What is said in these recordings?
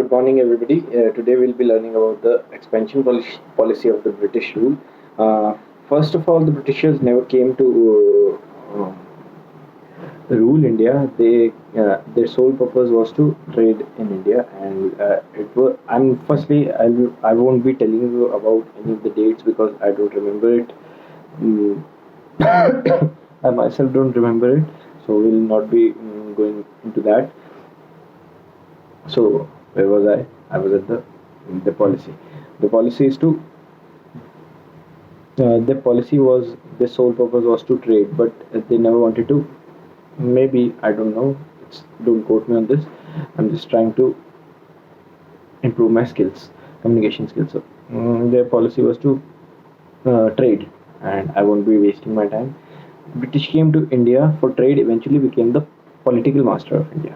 good morning, everybody. Today we'll be learning about the expansion policy of the British rule. First of all, the Britishers never came to rule India. Their sole purpose was to trade in India, and it was. I'm firstly, I won't be telling you about any of the dates because I don't remember it. Mm, I myself don't remember it, so we'll not be going into that. So where was I? I was at the policy. The policy is to the policy was the sole purpose was to trade, but they never wanted to. Maybe I don't know. Don't quote me on this. I'm just trying to improve my skills, communication skills. So their policy was to trade, and I won't be wasting my time. British came to India for trade. Eventually became the political master of India.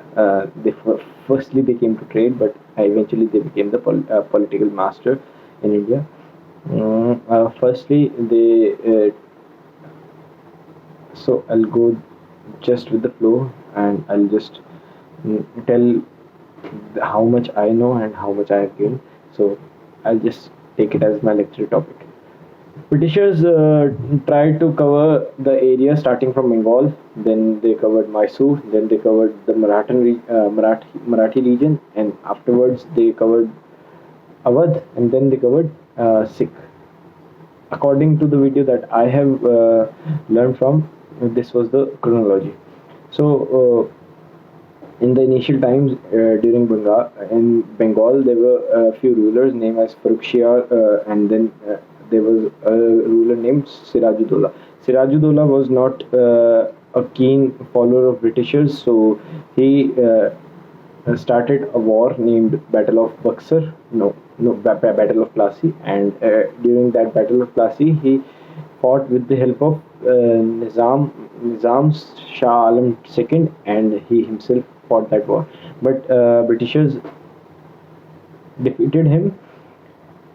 Firstly they came to trade, but eventually they became the political master in India. Firstly, they so I'll go just with the flow, and I'll just tell how much I know and how much I have gained. So I'll just take it as my lecture topic. Britishers tried to cover the area starting from Bengal, then they covered Mysore, then they covered the Marathi region, and afterwards they covered Awadh, and then they covered Sikh. According to the video that I have learned from, this was the chronology. So, in the initial times in Bengal, there were a few rulers named as Farrukhsiyar, and then there was a ruler named Sirajuddaulah. Sirajuddaulah was not a keen follower of Britishers, so he started a war named Battle of Buxar. Battle of Plassey, and during that Battle of Plassey, he fought with the help of Nizam Shah Alam II, and he himself fought that war. But Britishers defeated him,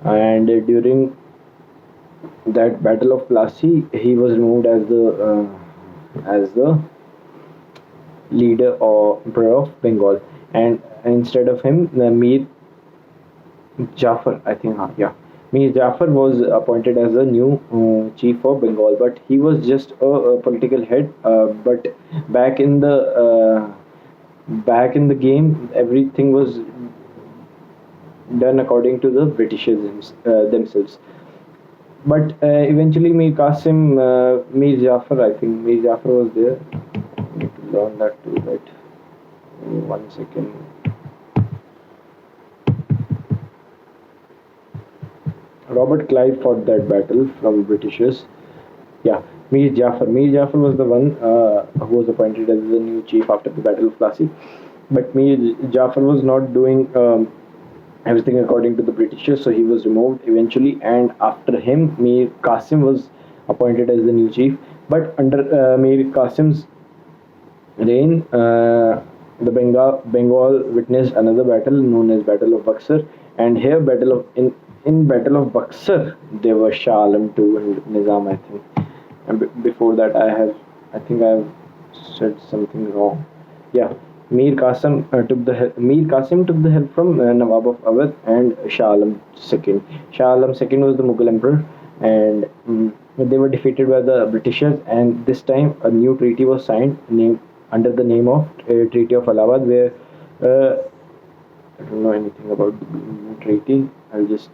and during that Battle of Plassey, he was removed as the leader or emperor of Bengal, and instead of him, Mir Jafar, I think, yeah. Mir Jafar was appointed as the new chief of Bengal, but he was just a political head. But back in the back in the game, everything was done according to the Britishers themselves. But eventually, Mir Jafar, I think Mir Jafar was there. I need to learn that too, right? 1 second. Robert Clive fought that battle from Britishers. Yeah, Mir Jafar. Mir Jafar was the one who was appointed as the new chief after the Battle of Plassey. But Mir Jafar was not doing everything according to the Britishers, so he was removed eventually. And after him, Mir Qasim was appointed as the new chief. But under Mir Qasim's reign, the Bengal witnessed another battle known as Battle of Buxar. And here, in Battle of Buxar, there was Shah Alam II and Nizam, I think. And before that, I think I have said something wrong. Yeah, Mir Qasim took the help from Nawab of Awadh and Shah Alam II. Shah Alam II was the Mughal emperor, and they were defeated by the Britishers. And this time, a new treaty was signed, under the name of Treaty of Allahabad, where I don't know anything about the treaty. I'll just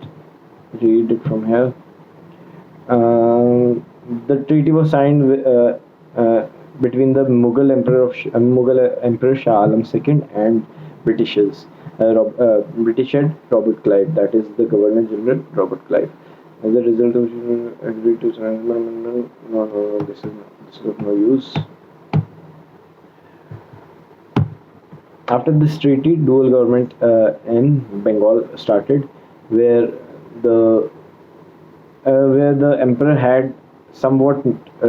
read it from here. The treaty was signed between the Mughal Emperor Shah Alam II and Britishers. British head Robert Clive, that is the Governor General Robert Clive. As a result of agreed to surrender, no, this is of no use. After this treaty, dual government in Bengal started, where the emperor had somewhat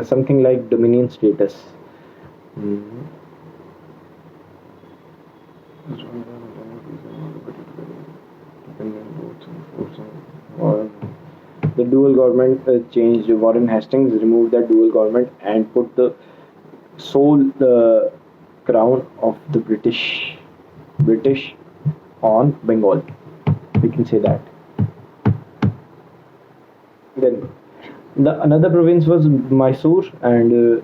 something like dominion status. The dual government changed. Warren Hastings removed that dual government and put the sole crown of the British on Bengal. We can say that. Then the another province was Mysore, and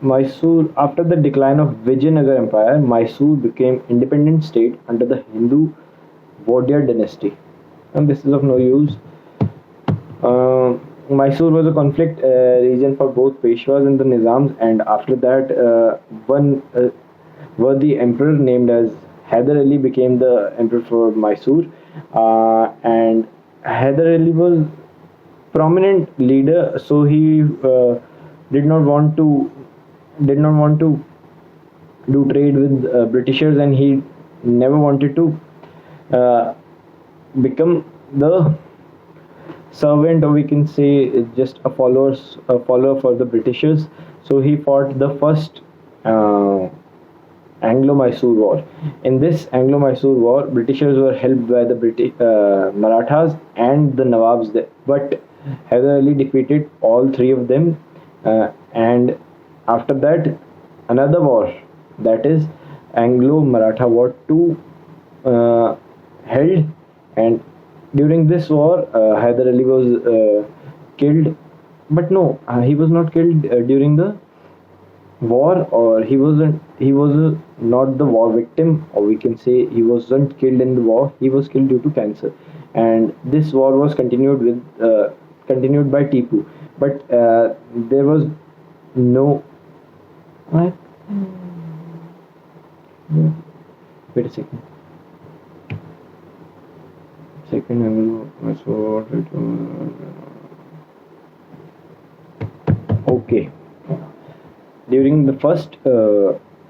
Mysore, after the decline of Vijayanagar Empire, Mysore became independent state under the Hindu Vodya dynasty. And this is of no use. Mysore was a conflict region for both Peshwas and the Nizams, and after that, one worthy emperor named as Hyder Ali became the emperor for Mysore, and Hyder Ali was prominent leader, so he did not want to did not want to do trade with Britishers, and he never wanted to uh, become the servant, or we can say just a follower for the Britishers. So he fought the first uh, Anglo-Mysore War. In this Anglo-Mysore War, Britishers were helped by the British Marathas and the Nawabs, but Hyder Ali defeated all three of them, and after that, another war, that is Anglo-Maratha War 2, held, and during this war, Hyder Ali was killed, but no, he was not killed during the war, or he was not the war victim, or we can say he wasn't killed in the war. He was killed due to cancer, and this war was continued by Tipu, but there was no. What? Wait a second. Second Anglo-Mysore. Okay. During the first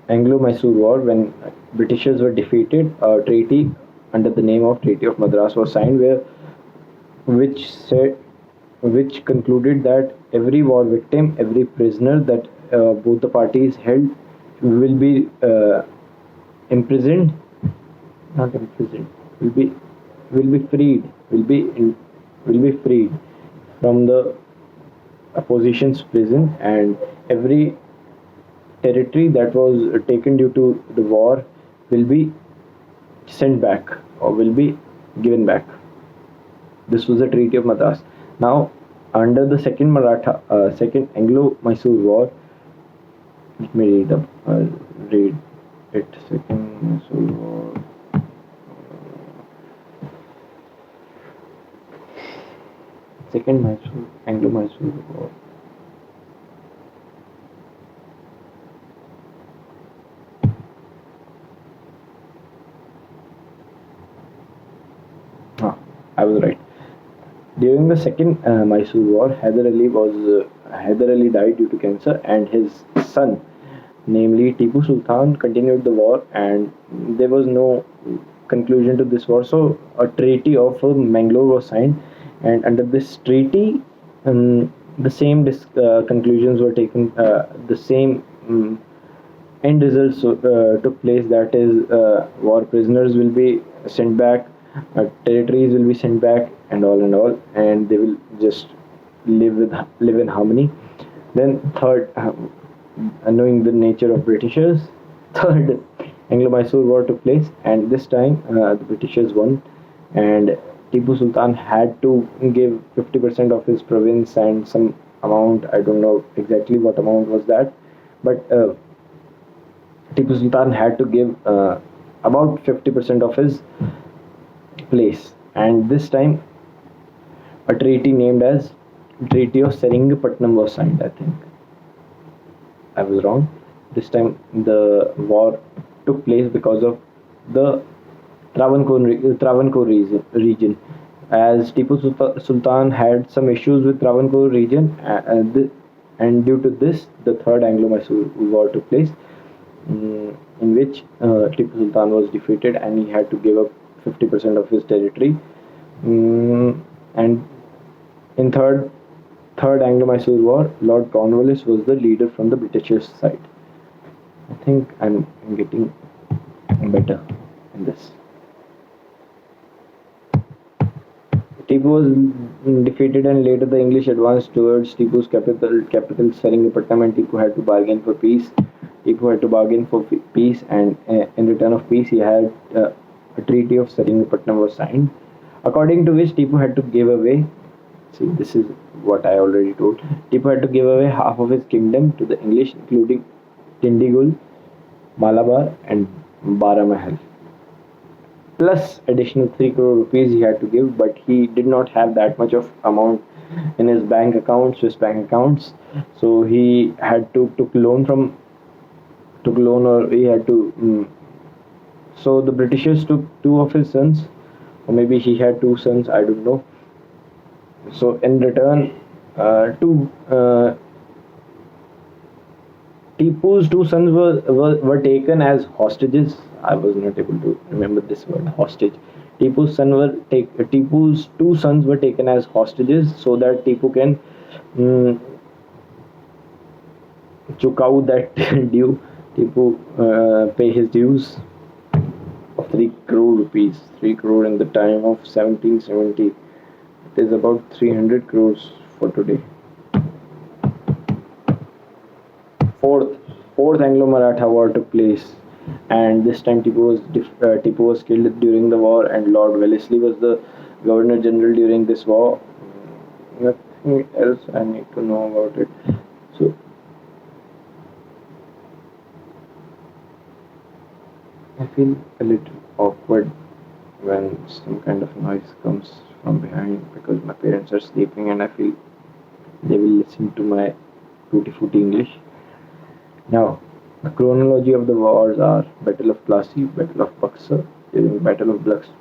Anglo-Mysore War, when Britishers were defeated, a treaty under the name of Treaty of Madras was signed, which said, which concluded that every war victim, every prisoner that both the parties held, will be imprisoned, not imprisoned, will be freed, will be freed from the opposition's prison, and every territory that was taken due to the war will be sent back, or will be given back. This was the Treaty of Madras. Now, under the second Anglo-Mysore War, let me read it. Second Mysore War. Second Anglo-Mysore War. I was right. During the second Mysore War, Hyder Ali died due to cancer, and his son, namely Tipu Sultan, continued the war, and there was no conclusion to this war. So a treaty of Mangalore was signed, and under this treaty, the same conclusions were taken. The same end results took place. That is, war prisoners will be sent back, territories will be sent back, and all, and they will just live in harmony. Then third, knowing the nature of Britishers, third Anglo-Mysore War took place, and this time the Britishers won, and Tipu Sultan had to give 50% of his province and some amount. I don't know exactly what amount was that, but Tipu Sultan had to give about 50% of his place, and this time a treaty named as Treaty of Seringapatnam was signed. I think I was wrong. This time the war took place because of the Travancore region, as Tipu Sultan had some issues with Travancore region, and due to this, the third Anglo-Mysore War took place, in which Tipu Sultan was defeated, and he had to give up 50% of his territory. And in third Anglo-Mysore War, Lord Cornwallis was the leader from the Britishers' side. I think I'm getting better in this. Tipu was defeated, and later the English advanced towards Tipu's capital Seringapatam, and Tipu had to bargain for peace. Tipu had to bargain for peace, and in return of peace, he had a treaty of Seringamapatnam was signed, according to which Tipu had to give away. See, this is what I already told. Tipu had to give away half of his kingdom to the English, including Tindigul, Malabar, and Baramahal. Plus additional 3 crore rupees he had to give, but he did not have that much of amount in his bank accounts, Swiss bank accounts. So he had to took loan, or he had to. So the Britishers took two of his sons, or maybe he had two sons. I don't know. So in return, two Tipu's two sons were taken as hostages. I was not able to remember this word, hostage. Tipu's two sons were taken as hostages so that Tipu can mm, chukau that due. Tipu pay his dues of 3 crore rupees. 3 crore in the time of 1770. It is about 300 crores for today. Fourth Anglo-Maratha War took place, and this time Tipu was killed during the war, and Lord Wellesley was the Governor General during this war. Nothing else I need to know about it. So I feel a little awkward when some kind of noise comes from behind because my parents are sleeping and I feel they will listen to my tutti frutti English. Now, the chronology of the wars are Battle of Plassey, Battle of Buxar. During Battle of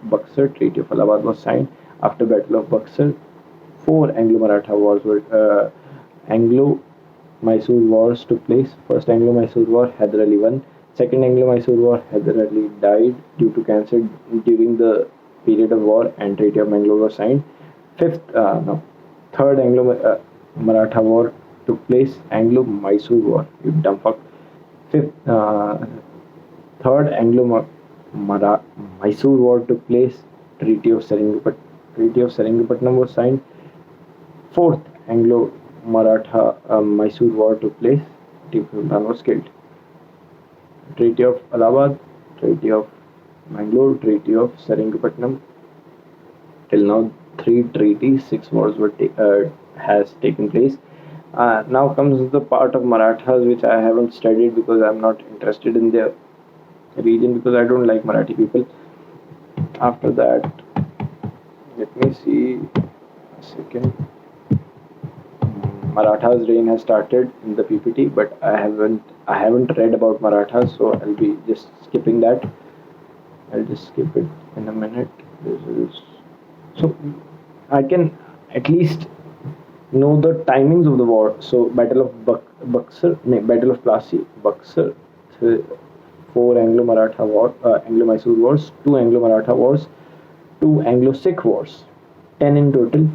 Buxar, Treaty of Allahabad was signed. After Battle of Buxar, 4 Anglo-Maratha wars were Anglo-Mysore wars took place. First Anglo-Mysore war, Hyder Ali won. Second Anglo-Mysore war, Hyder Ali died due to cancer during the period of war, and Treaty of Mangalore was signed. Third Anglo-Maratha war took place, Anglo-Mysore war. You dumb fuck. Third Anglo-Mysore war took place. Treaty of Seringamapatnam was signed. Fourth Anglo-Maratha Mysore war took place. Tipu Sultan was killed. Treaty of Allahabad, Treaty of Mangalore, Treaty of Seringamapatnam. Till now, 3 treaties, 6 wars has taken place. Now comes the part of Marathas which I haven't studied because I'm not interested in their region because I don't like Marathi people. After that, let me see a second. Marathas' reign has started in the PPT, but I haven't read about Marathas, so I'll be just skipping that. I'll just skip it in a minute. So I can at least know the timings of the war. So Battle of Battle of Plassey, Buxar, 4 Anglo-Mysore wars, 2 Anglo-Maratha wars, 2 Anglo-Sikh wars, 10 in total.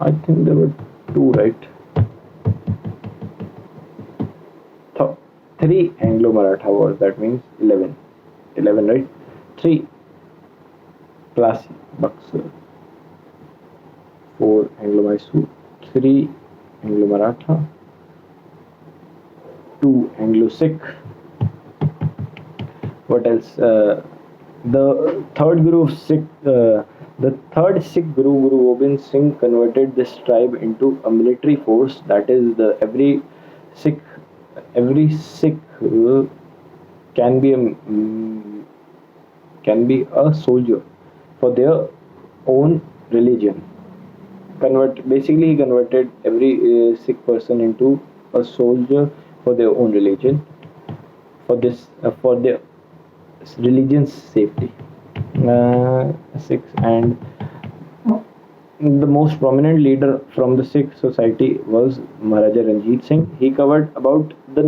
I think there were 2, right? 3 Anglo-Maratha wars. That means 11, right? 3 Plassey, Buxar, 4 Anglo-Mysore, 3 Anglo-Maratha, 2 Anglo-Sikh. What else? The third Sikh Guru, Guru Gobind Singh, converted this tribe into a military force. That is, every Sikh can be a soldier for their own religion. He converted every Sikh person into a soldier for their own religion, for their religion's safety. Sikhs, and the most prominent leader from the Sikh society was Maharaja Ranjit Singh. He covered about the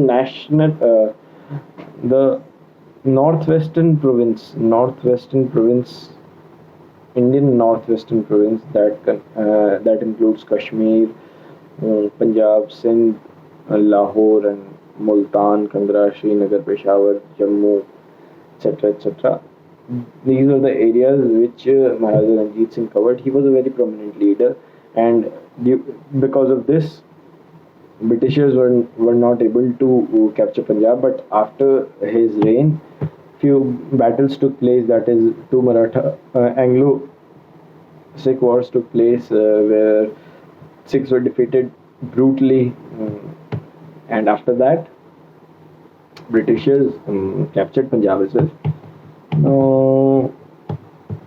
northwestern province, Indian northwestern province that includes Kashmir, Punjab, Sindh, Lahore, and Multan, Kandra, Srinagar, Peshawar, Jammu, etc. These are the areas which Maharaja Ranjit Singh covered. He was a very prominent leader, and because of this, Britishers were not able to capture Punjab. But after his reign, few battles took place. That is, two Maratha Anglo-Sikh wars took place, where Sikhs were defeated brutally, and after that, Britishers captured Punjab as well. Now,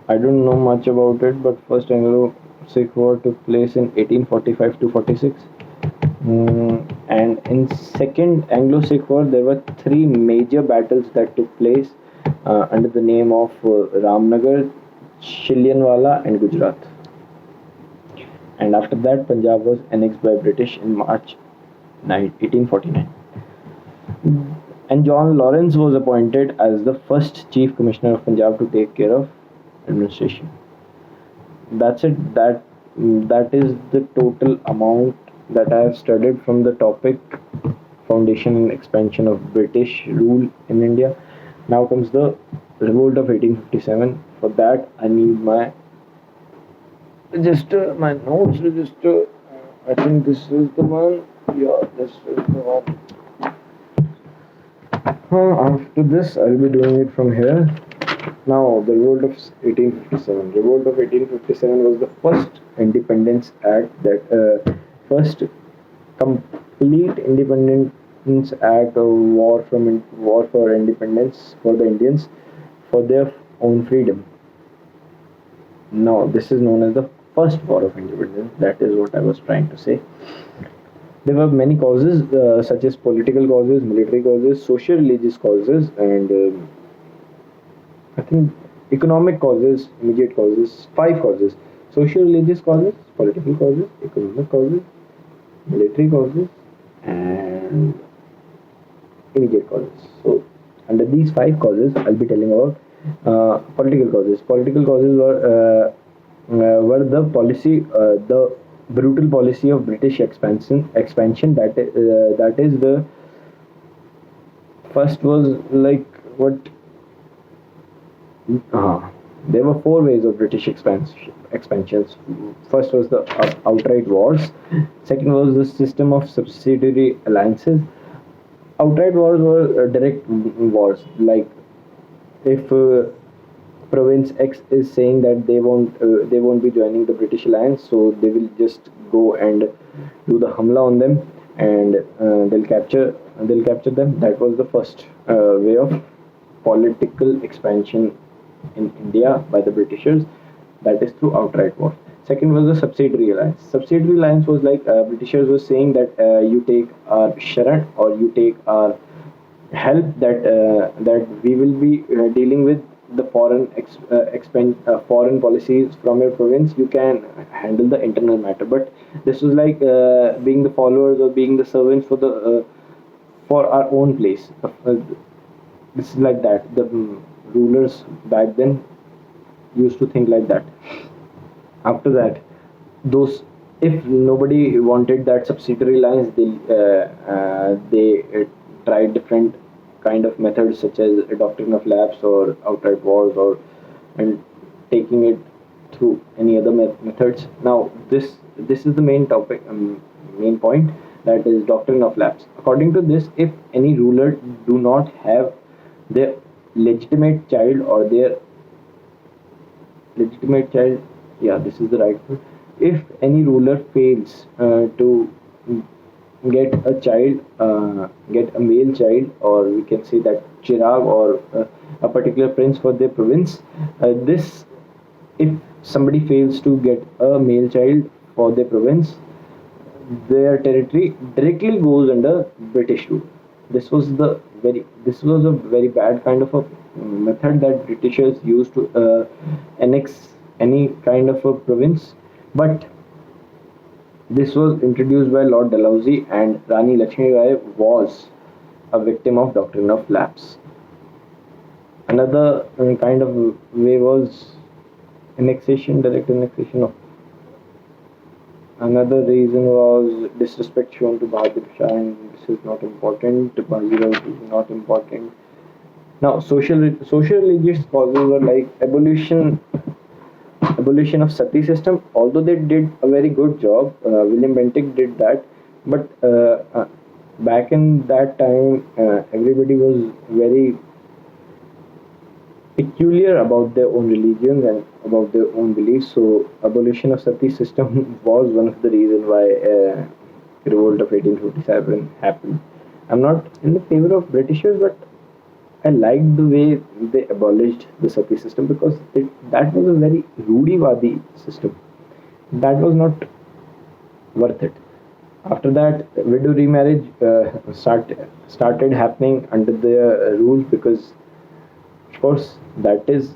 I don't know much about it, but first Anglo-Sikh War took place in 1845 to 46. And in second Anglo-Sikh War, there were three major battles that took place under the name of Ramnagar, Chillianwala, and Gujarat. And after that, Punjab was annexed by British in March 1849. And John Lawrence was appointed as the first Chief Commissioner of Punjab to take care of administration. That's it. That is the total amount that I have studied from the topic foundation and expansion of British rule in India. Now comes the revolt of 1857. For that, I need my register, my notes register. I think this is the one. Yeah, this is the one. After this, I'll be doing it from here. Now, the revolt of 1857. Revolt of 1857 was the first Independence Act, that first complete Independence Act of war for independence for the Indians for their own freedom. Now, this is known as the first war of independence. That is what I was trying to say. There were many causes, such as political causes, military causes, social religious causes, and I think economic causes, immediate causes, five causes: social religious causes, political causes, economic causes, military causes, and immediate causes. So, under these five causes, I'll be telling about political causes. Political causes were the policy, the brutal policy of British expansion. That is the first was like what. There were four ways of British expansions. First was the outright wars. Second was the system of subsidiary alliances. Outright wars were direct wars. Like if province X is saying that they won't be joining the British alliance, so they will just go and do the hamla on them, and they'll capture them. That was the first way of political expansion in India by the Britishers, that is through outright war. Second was the subsidiary alliance. Subsidiary alliance was like Britishers were saying that you take our sharan, or you take our help, that we will be dealing with the foreign policies from your province. You can handle the internal matter. But this was like being the followers or being the servants for our own place. This is like that. The rulers back then used to think like that. After that, those if nobody wanted that subsidiary lines, they tried different kind of methods, such as a doctrine of lapse or outright wars, or and taking it through any other methods. Now this is the main topic, main point, that is doctrine of lapse. According to this, if any ruler do not have their legitimate child, or their legitimate child, yeah, this is the right word. If any ruler fails to get a child, get a male child, or we can say that Chirag, or a particular prince for their province, this if somebody fails to get a male child for their province, their territory directly goes under British rule. This was a very bad kind of a method that Britishers used to annex any kind of a province. But this was introduced by Lord Dalhousie, and Rani Lakshmi Bai was a victim of doctrine of lapse. Another kind of way was annexation, direct annexation of. Another reason was disrespect shown to Bahadur Shah, and this is not important. Bazirao is not important. Now, social religious causes were like abolition of sati system. Although they did a very good job, William Bentinck did that, but back in that time, everybody was very peculiar about their own religions and about their own beliefs. So abolition of sati system was one of the reasons why revolt of 1857 happened. I'm not in the favor of Britishers, but I liked the way they abolished the sati system because that was a very Rudiwadi system. That was not worth it. After that, widow remarriage started happening under the rules because, of course, that is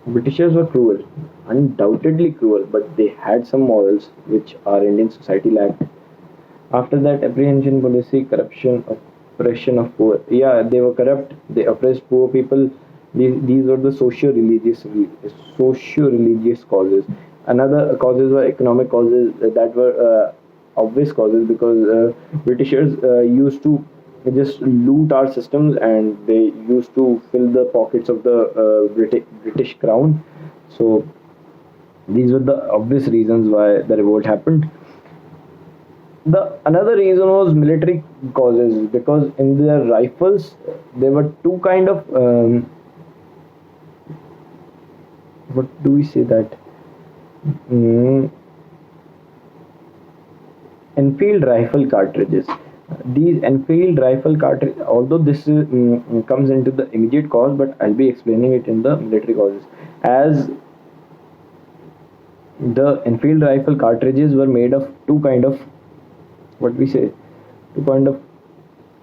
Britishers were cruel, undoubtedly cruel, but they had some morals which our Indian society lacked. After that, apprehension policy, corruption, oppression of poor. Yeah, they were corrupt. They oppressed poor people. These were the socio-religious causes. Another causes were economic causes that were obvious causes because Britishers used to just loot our systems and they used to fill the pockets of the British crown. So these were the obvious reasons why the revolt happened. The another reason was military causes because in their rifles there were two kind of what do we say that mm, Enfield rifle cartridges. These Enfield rifle cartridge, although this comes into the immediate cause, but I'll be explaining it in the military causes. As the Enfield rifle cartridges were made of two kind of what we say, two kind of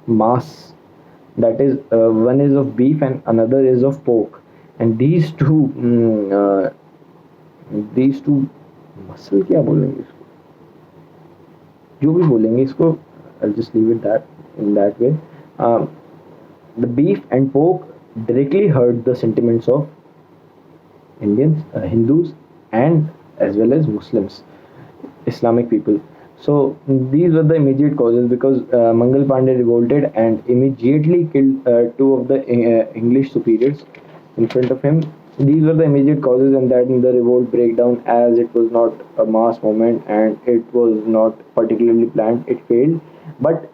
mass. That is, one is of beef and another is of pork, and these two muscle क्या बोलेंगे इसको जो भी बोलेंगे इसको I'll just leave it that in that way. Um, the beef and pork directly hurt the sentiments of Indians, Hindus, and as well as Muslims, Islamic people. So these were the immediate causes because Mangal Pandey revolted and immediately killed two of the English superiors in front of him. These were the immediate causes, and that the revolt breakdown, as it was not a mass movement and it was not particularly planned, it failed. But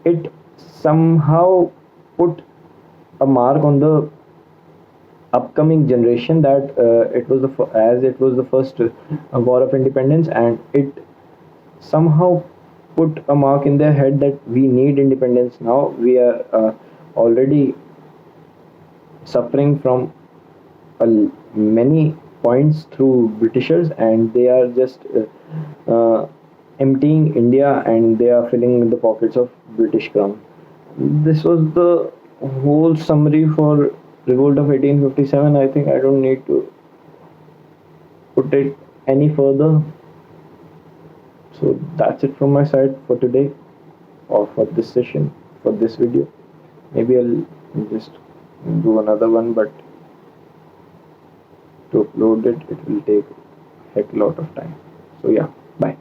it somehow put a mark on the upcoming generation that as it was the first war of independence, and it somehow put a mark in their head that we need independence now. We are already suffering from many points through Britishers, and they are just emptying India and they are filling the pockets of British crown. This was the whole summary for revolt of 1857. I think I don't need to put it any further. So that's it from my side for today, or for this session, for this video. Maybe I'll just do another one, but to upload it will take a heck lot of time. So yeah, bye.